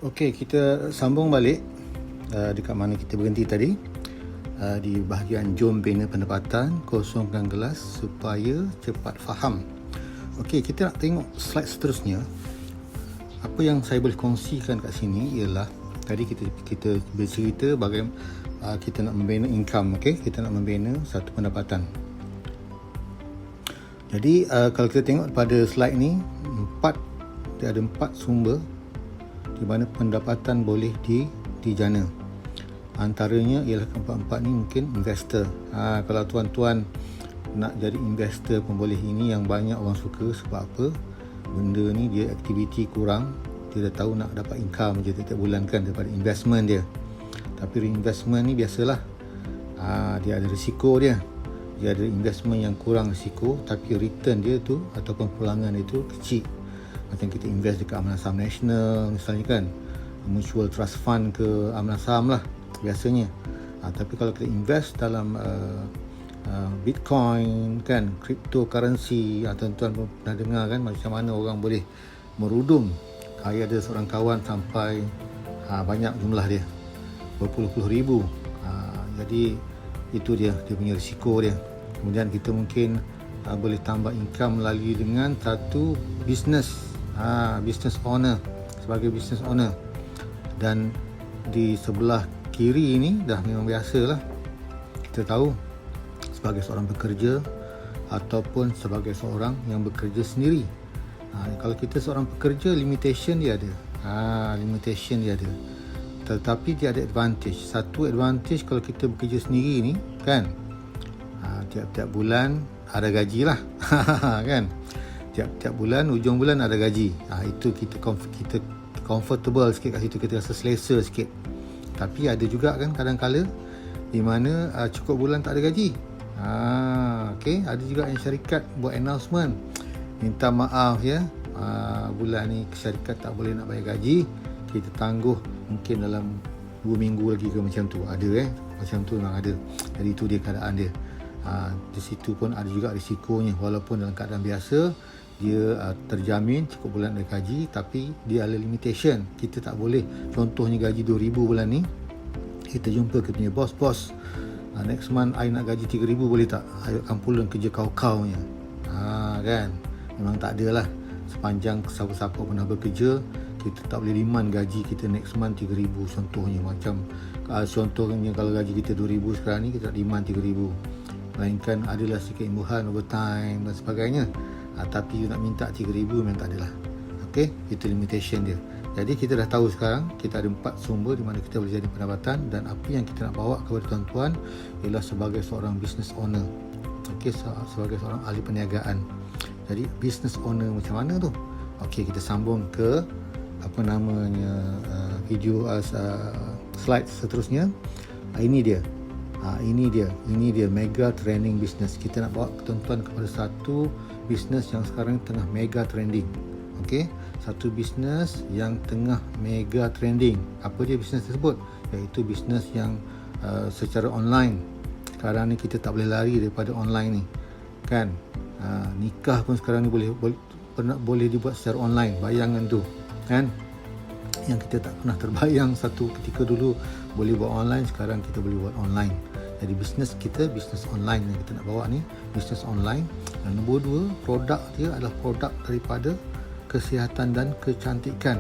Okey, kita sambung balik dekat mana kita berhenti tadi, di bahagian jom bina pendapatan, kosongkan gelas supaya cepat faham. Okey, kita nak tengok slide seterusnya. Apa yang saya boleh kongsikan kat sini ialah tadi kita bercerita bagaimana kita nak membina income, okey, kita nak membina satu pendapatan. Jadi kalau kita tengok pada slide ni, dia ada 4 sumber di mana pendapatan boleh dijana. Antaranya ialah keempat-empat ni mungkin investor. Kalau tuan-tuan nak jadi investor pun boleh. Ini yang banyak orang suka. Sebab apa? Benda ni dia aktiviti kurang, dia dah tahu nak dapat income je setiap bulan kan daripada investment dia. Tapi investment ni biasalah, dia ada risiko dia. Dia ada investment yang kurang risiko tapi return dia tu ataupun pulangan dia tu kecil. Macam kita invest dekat Amalan Saham Nasional misalnya kan, mutual trust fund ke Amalan Saham lah biasanya. Tapi kalau kita invest dalam Bitcoin kan, cryptocurrency, tuan-tuan pun pernah dengar kan macam mana orang boleh merudum. Saya ada seorang kawan sampai banyak jumlah dia, berpuluh-puluh ribu. Jadi itu dia punya risiko dia. Kemudian kita mungkin boleh tambah income melalui dengan satu business owner, sebagai business owner. Dan di sebelah kiri ni dah memang biasalah, kita tahu sebagai seorang pekerja ataupun sebagai seorang yang bekerja sendiri. Kalau kita seorang pekerja, limitation dia ada. Tetapi dia ada advantage. Satu advantage kalau kita bekerja sendiri ni kan, tiap-tiap bulan ada gaji lah kan. Tiap-tiap bulan, ujung bulan ada gaji. Itu kita comfortable sikit kat situ, kita rasa selesa sikit. Tapi ada juga kan kadang-kala di mana cukup bulan tak ada gaji. Okay. Ada juga yang syarikat buat announcement, minta maaf ya, bulan ni syarikat tak boleh nak bayar gaji, kita tangguh mungkin dalam 2 minggu lagi ke macam tu. Ada macam tu memang ada. Jadi itu dia keadaan dia. Di situ pun ada juga risikonya. Walaupun dalam keadaan biasa dia terjamin cukup bulan ada gaji, tapi dia ada limitation. Kita tak boleh, contohnya gaji 2,000 bulan ni, kita jumpa kita punya bos, next month I nak gaji 3,000 boleh tak? I akan pulang kerja kau-kaunya. Kan, memang tak ada lah. Sepanjang siapa-siapa pernah bekerja, kita tak boleh demand gaji kita next month 3,000 contohnya. Macam contohnya kalau gaji kita 2,000 sekarang ni, kita tak demand 3,000. Melainkan adalah sikit imbuhan, overtime dan sebagainya. Tapi you nak minta 3,000 memang tak adalah. Okey, itu limitation dia. Jadi kita dah tahu sekarang kita ada 4 sumber di mana kita boleh jadi pendapatan, dan apa yang kita nak bawa kepada tuan-tuan ialah sebagai seorang business owner. Okey, sebagai seorang ahli perniagaan. Jadi business owner macam mana tu? Okey, kita sambung ke video slide seterusnya. Ini dia mega trending business. Kita nak bawa tuan-tuan kepada satu bisnes yang sekarang tengah mega trending. Okey, satu bisnes yang tengah mega trending. Apa dia bisnes tersebut? Iaitu bisnes yang secara online. Sekarang ni kita tak boleh lari daripada online ni kan. Nikah pun sekarang ni boleh dibuat secara online. Bayangan tu kan, yang kita tak pernah terbayang satu ketika dulu boleh buat online, sekarang kita boleh buat online. Jadi bisnes kita, bisnes online yang kita nak bawa ni, bisnes online. Dan nombor 2, produk dia adalah produk daripada kesihatan dan kecantikan.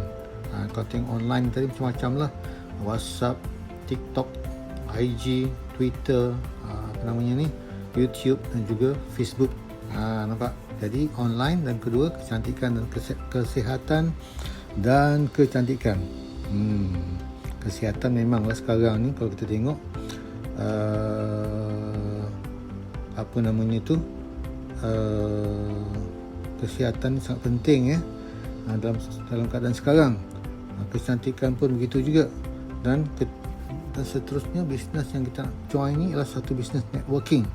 Kalau tengok online tadi macam-macam lah, WhatsApp, TikTok, IG, Twitter, YouTube dan juga Facebook. Nampak? Jadi online, dan kedua kecantikan dan kesihatan dan kecantikan. Kesihatan memanglah sekarang ni kalau kita tengok kesihatan ni sangat penting dalam keadaan sekarang. Kecantikan pun begitu juga. Dan seterusnya bisnes yang kita nak join ni adalah satu bisnes networking.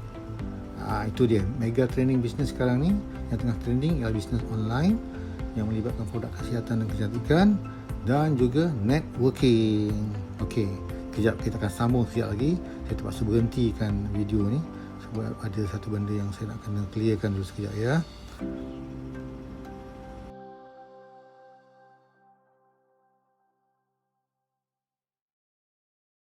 Itu dia mega trending bisnes sekarang ni. Yang tengah trending ialah bisnes online yang melibatkan produk kesihatan dan kecantikan dan juga networking. Okey, kejap kita akan sambung sekejap lagi. Saya terpaksa berhentikan video ni sebab ada satu benda yang saya nak kena clearkan dulu sekejap ya.